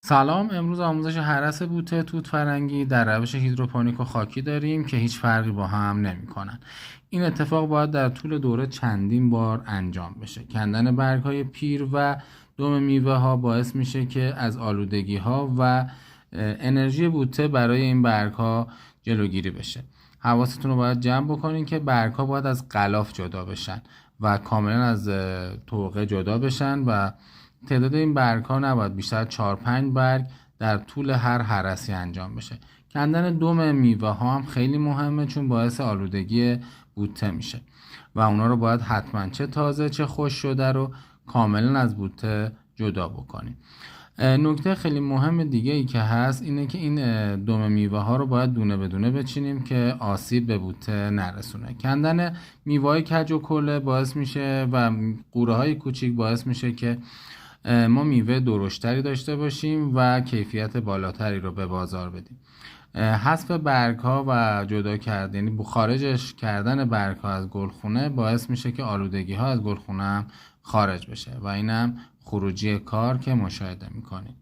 سلام. امروز آموزش هرس بوته توت فرنگی در روش هیدروپونیک و خاکی داریم که هیچ فرقی با هم نمی‌کنن. این اتفاق باید در طول دوره چندین بار انجام بشه. کندن برگ‌های پیر و دم میوه‌ها باعث میشه که از آلودگی‌ها و انرژی بوته برای این برگ‌ها جلوگیری بشه. حواستون رو باید جمع بکنین که برگ‌ها باید از غلاف جدا بشن و کاملا از طوقه جدا بشن و تعداد این برگ ها نباید بیشتر از 4-5 برگ در طول هر هرسی انجام بشه. کندن دم میوه ها هم خیلی مهمه چون باعث آلودگی بوته میشه و اونا رو باید حتما چه تازه چه خشک شده رو کاملا از بوته جدا بکنیم. نکته خیلی مهم دیگه ای که هست اینه که این دم میوه ها رو باید دونه بدونه بچینیم که آسیب به بوته نرسونه. کندن میوه های کج و کله باعث میشه و قوره های کوچیک باعث میشه که ما میوه درشتری داشته باشیم و کیفیت بالاتری رو به بازار بدیم. حذف برگ ها و جدا کردن، یعنی خارجش کردن برگ ها از گلخونه باعث میشه که آلودگی ها از گلخونه هم خارج بشه و اینم خروجی کار که مشاهده میکنید.